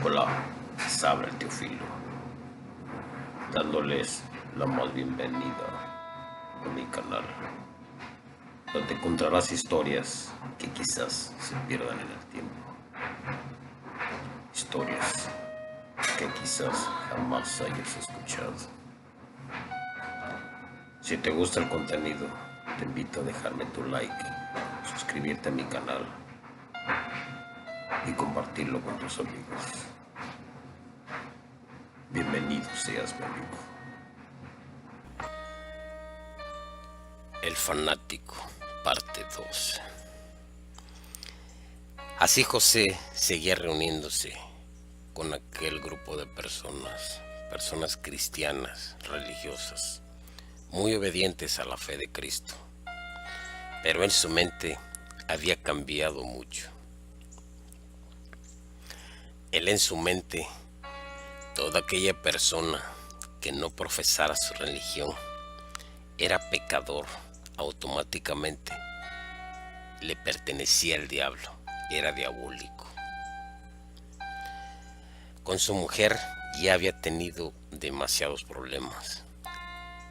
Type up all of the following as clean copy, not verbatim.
Hola, sabe el Teofilo, dándoles la más bienvenida a mi canal, donde encontrarás historias que quizás se pierdan en el tiempo, historias que quizás jamás hayas escuchado. Si te gusta el contenido, te invito a dejarme tu like, suscribirte a mi canal y compartirlo con tus amigos. Bienvenido seas, mi amigo. El fanático, parte 2. Así José seguía reuniéndose con aquel grupo de personas cristianas, religiosas, muy obedientes a la fe de Cristo. Pero en su mente había cambiado mucho. Él en su mente, toda aquella persona que no profesara su religión era pecador, automáticamente le pertenecía al diablo, era diabólico. Con su mujer ya había tenido demasiados problemas.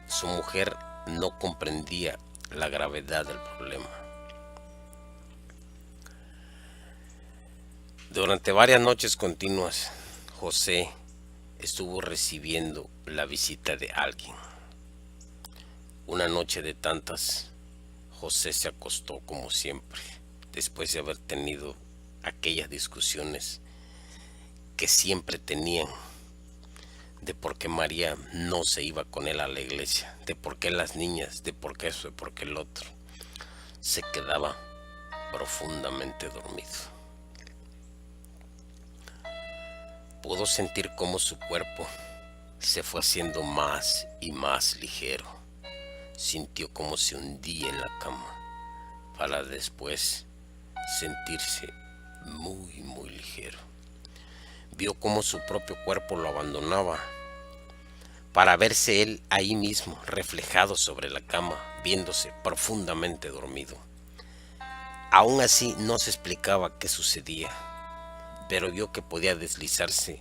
Su mujer no comprendía la gravedad del problema. Durante varias noches continuas, José estuvo recibiendo la visita de alguien. Una noche de tantas, José se acostó como siempre, después de haber tenido aquellas discusiones que siempre tenían, de por qué María no se iba con él a la iglesia, de por qué las niñas, de por qué eso, de por qué el otro. Se quedaba profundamente dormido. Pudo sentir cómo su cuerpo se fue haciendo más y más ligero. Sintió como se hundía en la cama para después sentirse muy ligero. Vio cómo su propio cuerpo lo abandonaba para verse él ahí mismo reflejado sobre la cama, viéndose profundamente dormido. Aún así no se explicaba qué sucedía, pero vio que podía deslizarse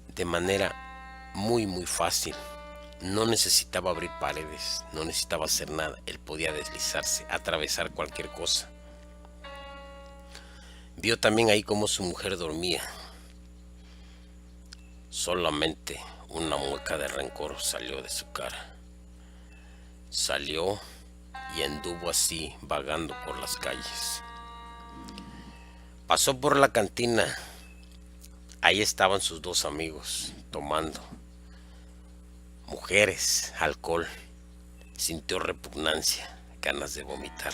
de manera muy fácil. No necesitaba abrir paredes, no necesitaba hacer nada. Él podía deslizarse, atravesar cualquier cosa. Vio también ahí cómo su mujer dormía. Solamente una mueca de rencor salió de su cara. Salió y anduvo así vagando por las calles. Pasó por la cantina. Ahí estaban sus dos amigos tomando. Mujeres, alcohol. Sintió repugnancia, ganas de vomitar.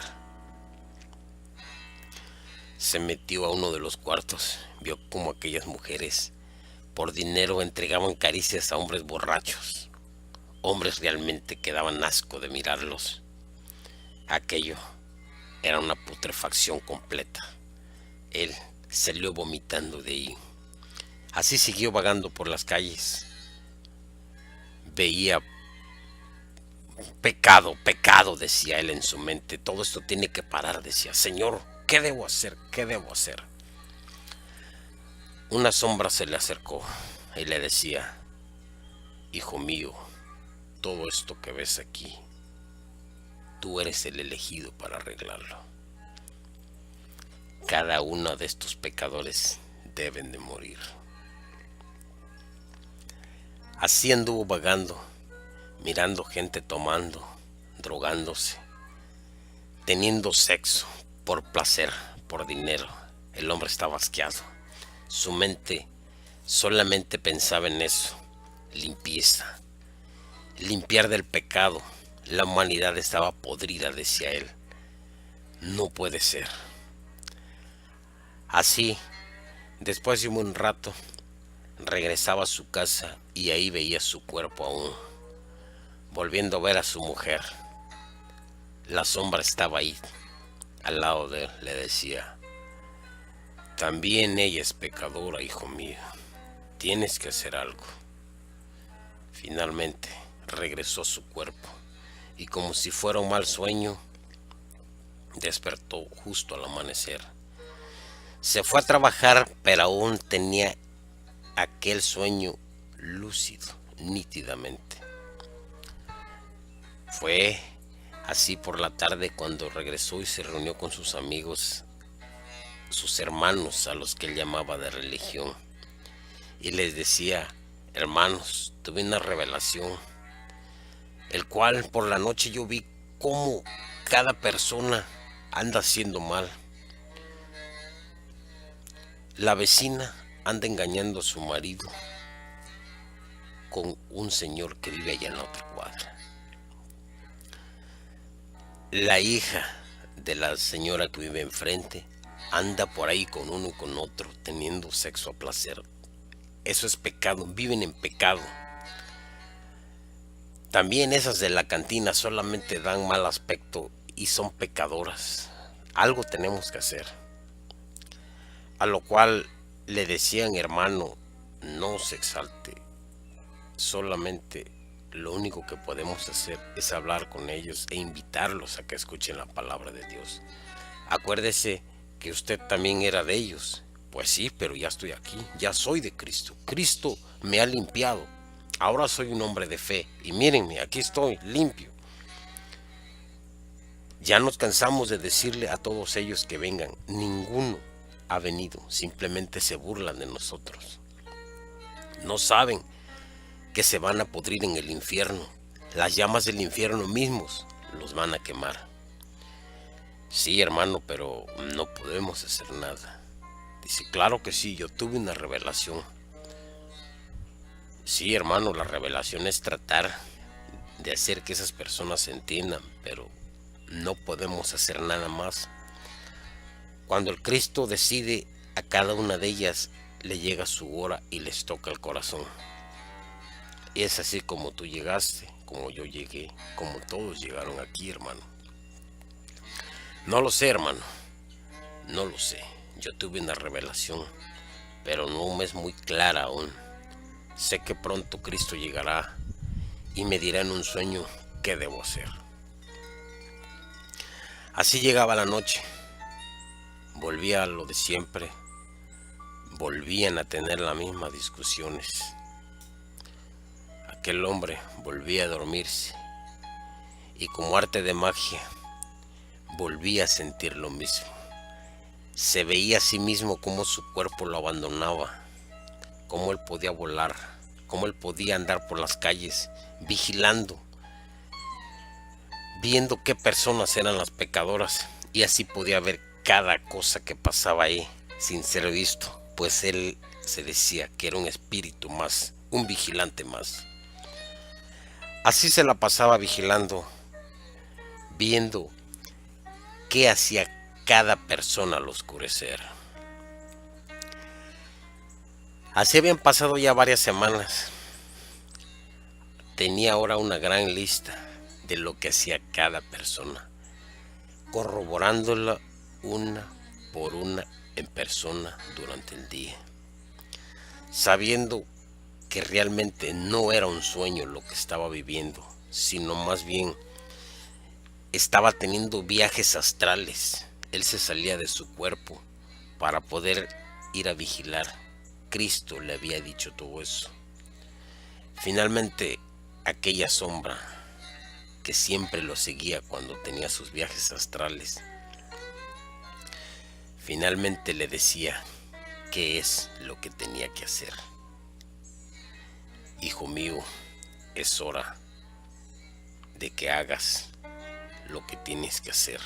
Se metió a uno de los cuartos. Vio como aquellas mujeres por dinero entregaban caricias a hombres borrachos. Hombres realmente que daban asco de mirarlos. Aquello era una putrefacción completa. Él salió vomitando de ahí. Así siguió vagando por las calles. Veía pecado, decía él en su mente. Todo esto tiene que parar, decía. Señor, ¿qué debo hacer? ¿Qué debo hacer? Una sombra se le acercó y le decía: hijo mío, todo esto que ves aquí, tú eres el elegido para arreglarlo. Cada uno de estos pecadores deben de morir. Así anduvo vagando, mirando gente tomando, drogándose, teniendo sexo por placer, por dinero. El hombre estaba asqueado. Su mente solamente pensaba en eso: limpieza, limpiar del pecado. La humanidad estaba podrida, decía él. No puede ser. Así, después de un buen rato, regresaba a su casa y ahí veía su cuerpo aún, volviendo a ver a su mujer. La sombra estaba ahí, al lado de él. Le decía: también ella es pecadora, hijo mío. Tienes que hacer algo. Finalmente regresó a su cuerpo y, como si fuera un mal sueño, despertó justo al amanecer. Se fue a trabajar, pero aún tenía aquel sueño lúcido, nítidamente. Fue así por la tarde cuando regresó y se reunió con sus amigos, sus hermanos, a los que él llamaba de religión, y les decía: hermanos, tuve una revelación, el cual por la noche yo vi cómo cada persona anda haciendo mal. La vecina anda engañando a su marido con un señor que vive allá en la otra cuadra. La hija de la señora que vive enfrente anda por ahí con uno y con otro, teniendo sexo a placer. Eso es pecado, viven en pecado. También esas de la cantina solamente dan mal aspecto y son pecadoras. Algo tenemos que hacer. A lo cual le decían: hermano, no se exalte. Solamente lo único que podemos hacer es hablar con ellos e invitarlos a que escuchen la palabra de Dios. Acuérdese que usted también era de ellos. Pues sí, pero ya estoy aquí, ya soy de Cristo. Cristo me ha limpiado. Ahora soy un hombre de fe y mírenme, aquí estoy limpio. Ya nos cansamos de decirle a todos ellos que vengan. Ninguno ha venido, simplemente se burlan de nosotros. No saben que se van a pudrir en el infierno. Las llamas del infierno mismos los van a quemar. Sí, hermano, pero no podemos hacer nada. Dice: claro que sí, yo tuve una revelación. Sí, hermano, la revelación es tratar de hacer que esas personas se entiendan, pero no podemos hacer nada más. Cuando el Cristo decide, a cada una de ellas le llega su hora y les toca el corazón. Y es así como tú llegaste, como yo llegué, como todos llegaron aquí, hermano. No lo sé, hermano, no lo sé. Yo tuve una revelación, pero no me es muy clara aún. Sé que pronto Cristo llegará y me dirá en un sueño qué debo hacer. Así llegaba la noche, volvía a lo de siempre, volvían a tener las mismas discusiones. Aquel hombre volvía a dormirse y como arte de magia volvía a sentir lo mismo. Se veía a sí mismo como su cuerpo lo abandonaba, cómo él podía volar, cómo él podía andar por las calles vigilando, viendo qué personas eran las pecadoras, y así podía ver cada cosa que pasaba ahí sin ser visto, pues él se decía que era un espíritu más, un vigilante más. Así se la pasaba vigilando, viendo qué hacía cada persona al oscurecer. Así habían pasado ya varias semanas. Tenía ahora una gran lista de lo que hacía cada persona, corroborándola una por una en persona durante el día, sabiendo que realmente no era un sueño lo que estaba viviendo, sino más bien estaba teniendo viajes astrales. Él se salía de su cuerpo para poder ir a vigilar. Cristo le había dicho todo eso. Finalmente, aquella sombra que siempre lo seguía cuando tenía sus viajes astrales, finalmente le decía qué es lo que tenía que hacer. Hijo mío, es hora de que hagas lo que tienes que hacer,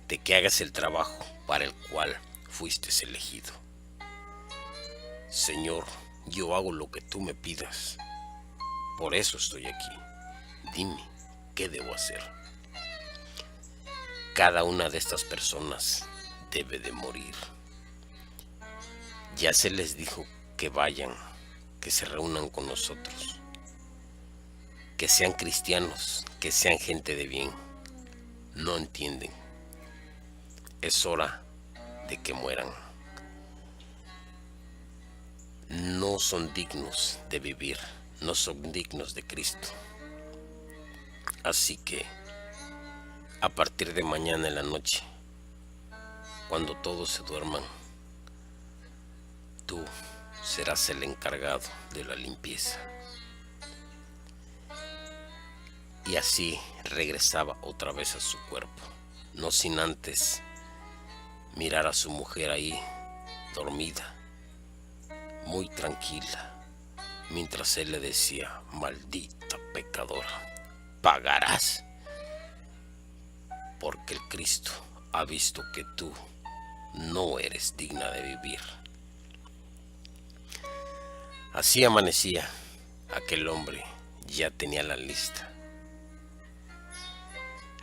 de que hagas el trabajo para el cual fuiste elegido. Señor, yo hago lo que tú me pidas, por eso estoy aquí. Dime, ¿qué debo hacer? Cada una de estas personas debe de morir. Ya se les dijo que vayan, que se reúnan con nosotros, que sean cristianos, que sean gente de bien. No entienden. Es hora de que mueran. No son dignos de vivir, no son dignos de Cristo. Así que a partir de mañana en la noche, cuando todos se duerman, tú serás el encargado de la limpieza. Y así regresaba otra vez a su cuerpo, no sin antes mirar a su mujer ahí, dormida, muy tranquila, mientras él le decía: maldita pecadora, pagarás, porque el Cristo ha visto que tú no eres digna de vivir. Así amanecía. Aquel hombre ya tenía la lista.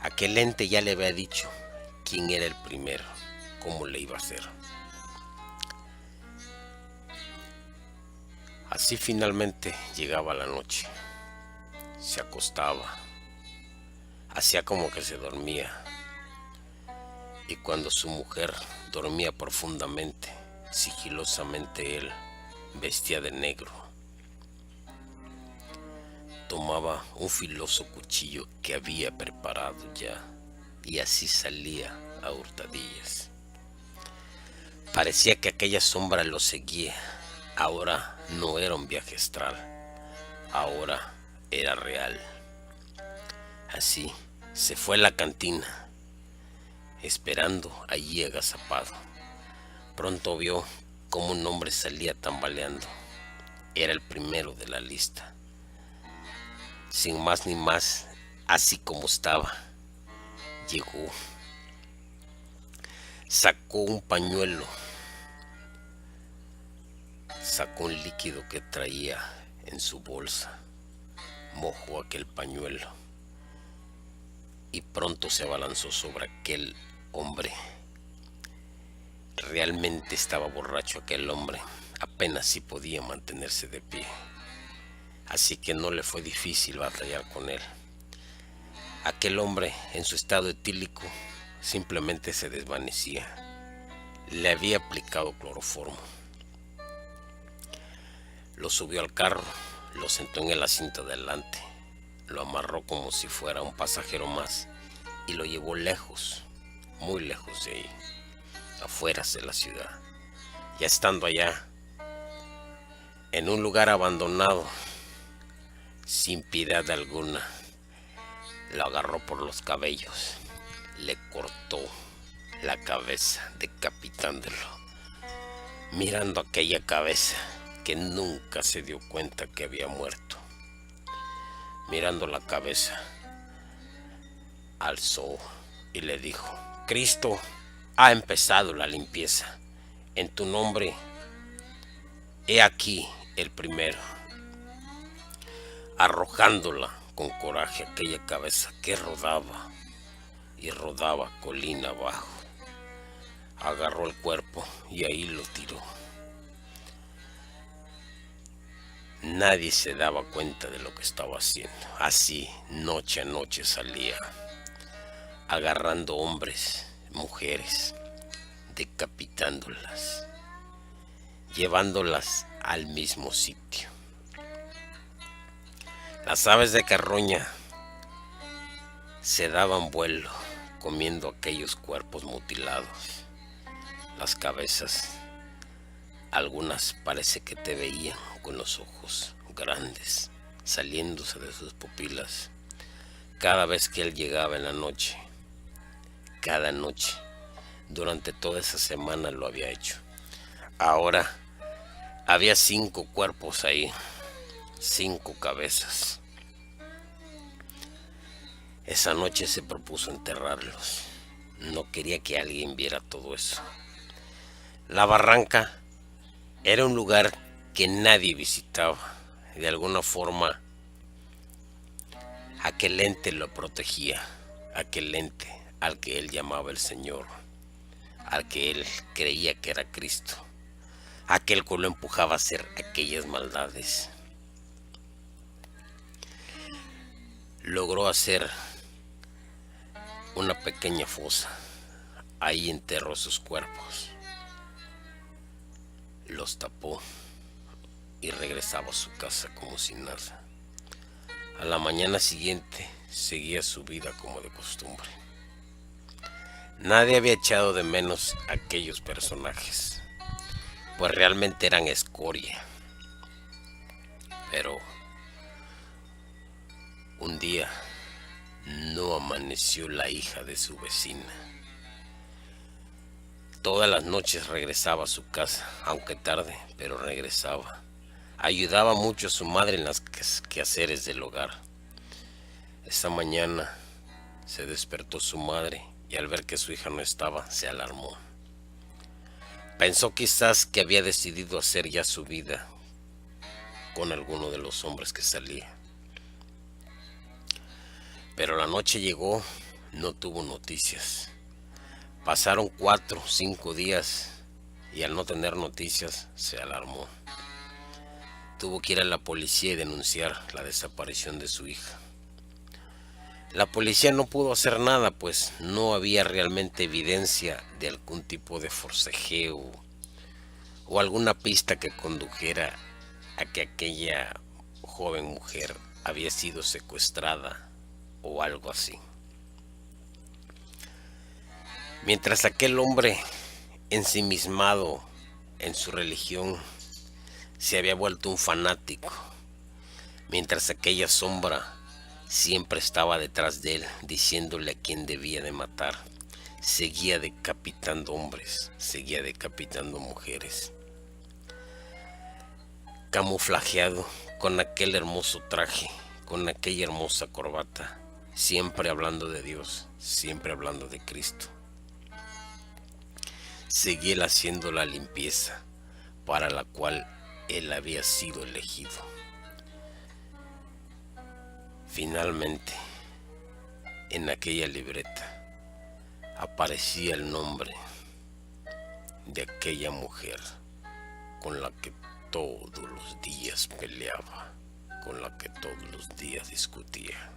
Aquel ente ya le había dicho quién era el primero, cómo le iba a hacer. Así finalmente llegaba la noche. Se acostaba, hacía como que se dormía. Y cuando su mujer dormía profundamente, sigilosamente él vestía de negro. Tomaba un filoso cuchillo que había preparado ya y así salía a hurtadillas. Parecía que aquella sombra lo seguía. Ahora no era un viaje astral, ahora era real. Así se fue a la cantina, esperando allí agazapado. Pronto vio cómo un hombre salía tambaleando. Era el primero de la lista. Sin más ni más, así como estaba, llegó, sacó un pañuelo, sacó un líquido que traía en su bolsa, mojó aquel pañuelo y pronto se abalanzó sobre aquel hombre. Realmente estaba borracho aquel hombre, apenas si podía mantenerse de pie. Así que no le fue difícil batallar con él. Aquel hombre, en su estado etílico, simplemente se desvanecía. Le había aplicado cloroformo. Lo subió al carro, lo sentó en el asiento de adelante, lo amarró como si fuera un pasajero más y lo llevó lejos, muy lejos de ahí, afuera de la ciudad. Ya estando allá, en un lugar abandonado, sin piedad alguna, lo agarró por los cabellos, le cortó la cabeza, decapitándolo. Mirando aquella cabeza que nunca se dio cuenta que había muerto, mirando la cabeza, alzó y le dijo: Cristo ha empezado la limpieza. En tu nombre, he aquí el primero. Arrojándola con coraje aquella cabeza que rodaba y rodaba colina abajo, agarró el cuerpo y ahí lo tiró. Nadie se daba cuenta de lo que estaba haciendo. Así, noche a noche salía, agarrando hombres, mujeres, decapitándolas, llevándolas al mismo sitio. Las aves de carroña se daban vuelo comiendo aquellos cuerpos mutilados. Las cabezas, algunas parece que te veían con los ojos grandes saliéndose de sus pupilas cada vez que él llegaba en la noche. Cada noche, durante toda esa semana lo había hecho. Ahora había 5 cuerpos ahí, 5 cabezas. Esa noche se propuso enterrarlos. No quería que alguien viera todo eso. La barranca era un lugar que nadie visitaba. De alguna forma, aquel ente lo protegía. Aquel ente al que él llamaba el Señor, al que él creía que era Cristo, aquel que lo empujaba a hacer aquellas maldades. Logró hacer una pequeña fosa. Ahí enterró sus cuerpos, los tapó y regresaba a su casa como si nada. A la mañana siguiente seguía su vida como de costumbre. Nadie había echado de menos a aquellos personajes. pues realmente eran escoria. Pero un día no amaneció la hija de su vecina. Todas las noches regresaba a su casa, aunque tarde, pero regresaba. Ayudaba mucho a su madre en los quehaceres del hogar. Esa mañana se despertó su madre y al ver que su hija no estaba, se alarmó. Pensó quizás que había decidido hacer ya su vida con alguno de los hombres que salía. Pero la noche llegó, no tuvo noticias. Pasaron 4 o 5 días y al no tener noticias se alarmó. Tuvo que ir a la policía y denunciar la desaparición de su hija. La policía no pudo hacer nada, pues no había realmente evidencia de algún tipo de forcejeo o alguna pista que condujera a que aquella joven mujer había sido secuestrada o algo así. Mientras aquel hombre ensimismado en su religión se había vuelto un fanático, mientras aquella sombra siempre estaba detrás de él diciéndole a quién debía de matar, seguía decapitando hombres, seguía decapitando mujeres. Camuflajeado con aquel hermoso traje, con aquella hermosa corbata, siempre hablando de Dios, siempre hablando de Cristo. Seguía él haciendo la limpieza para la cual él había sido elegido. Finalmente, en aquella libreta aparecía el nombre de aquella mujer con la que todos los días peleaba, con la que todos los días discutía.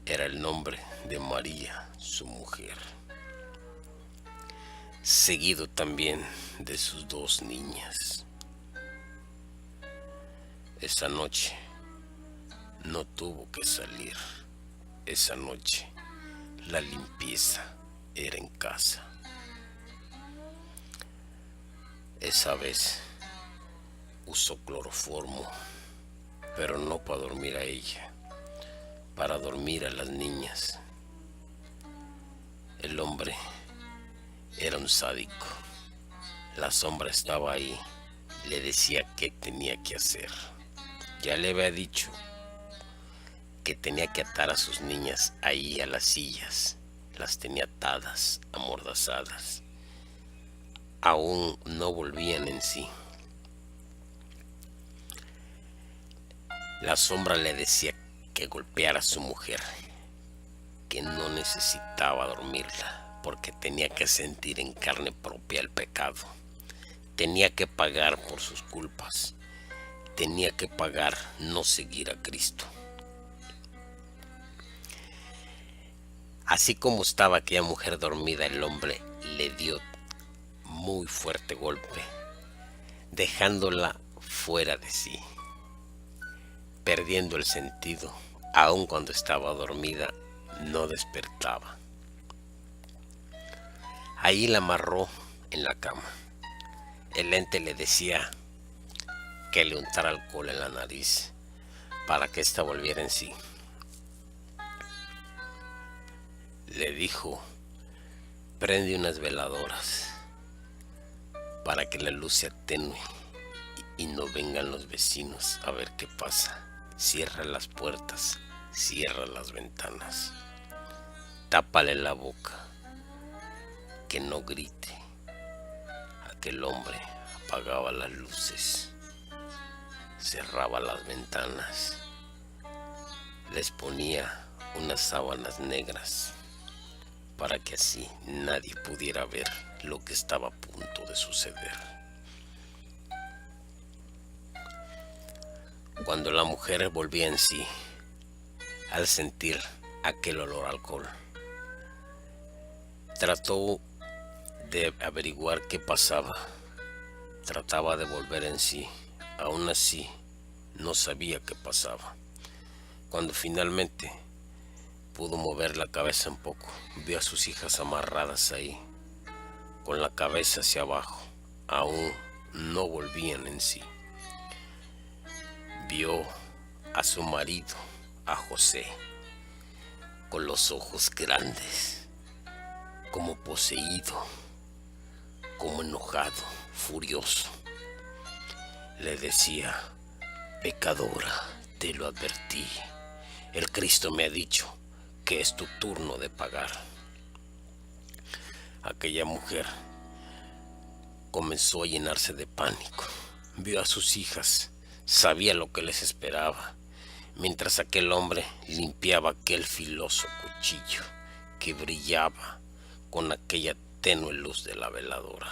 Era el nombre de María, su mujer, seguido también de sus 2 niñas. Esa noche no tuvo que salir. Esa noche la limpieza era en casa. Esa vez usó cloroformo, pero no para dormir a ella, para dormir a las niñas. El hombre era un sádico. La sombra estaba ahí, le decía qué tenía que hacer. Ya le había dicho que tenía que atar a sus niñas ahí a las sillas. Las tenía atadas, amordazadas. Aún no volvían en sí. La sombra le decía que golpeara a su mujer, que no necesitaba dormirla, porque tenía que sentir en carne propia el pecado. Tenía que pagar por sus culpas. Tenía que pagar no seguir a Cristo. Así como estaba aquella mujer dormida, el hombre le dio muy fuerte golpe, dejándola fuera de sí, perdiendo el sentido. Aun cuando estaba dormida, no despertaba. Ahí la amarró en la cama. El ente le decía que le untara alcohol en la nariz para que ésta volviera en sí. Le dijo: prende unas veladoras para que la luz se atenúe y no vengan los vecinos a ver qué pasa. Cierra las puertas, cierra las ventanas, tápale la boca, que no grite. Aquel hombre apagaba las luces, cerraba las ventanas, les ponía unas sábanas negras para que así nadie pudiera ver lo que estaba a punto de suceder. Cuando la mujer volvía en sí, al sentir aquel olor a alcohol, trató de averiguar qué pasaba. Trataba de volver en sí. Aún así, no sabía qué pasaba. Cuando finalmente pudo mover la cabeza un poco, vio a sus hijas amarradas ahí, con la cabeza hacia abajo, aún no volvían en sí. Vio a su marido, a José, con los ojos grandes, como poseído, como enojado, furioso. Le decía: pecadora, te lo advertí. El Cristo me ha dicho que es tu turno de pagar. Aquella mujer comenzó a llenarse de pánico. Vio a sus hijas, sabía lo que les esperaba, mientras aquel hombre limpiaba aquel filoso cuchillo que brillaba con aquella tenue luz de la veladora.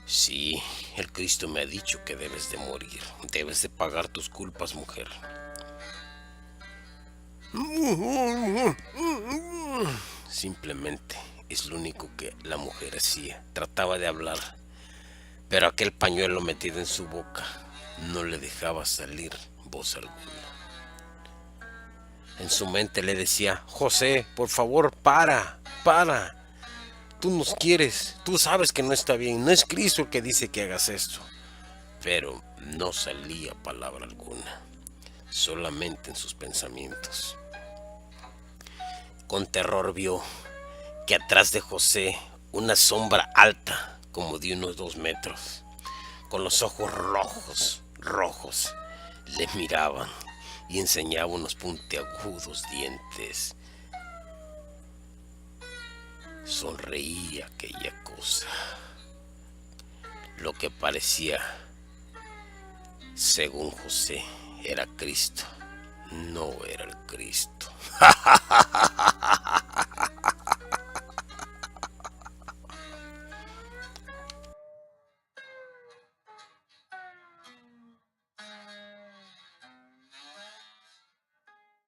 Sí, el Cristo me ha dicho que debes de morir, debes de pagar tus culpas, mujer. Simplemente es lo único que la mujer hacía. Trataba de hablar, pero aquel pañuelo metido en su boca no le dejaba salir voz alguna. En su mente le decía: José, por favor, para. Tú nos quieres, tú sabes que no está bien, no es Cristo el que dice que hagas esto. Pero no salía palabra alguna, solamente en sus pensamientos. Con terror vio que atrás de José una sombra alta, como de unos 2 metros, con los ojos rojos, le miraban y enseñaba unos puntiagudos dientes. Sonreía aquella cosa. Lo que parecía, según José, era Cristo, no era el Cristo.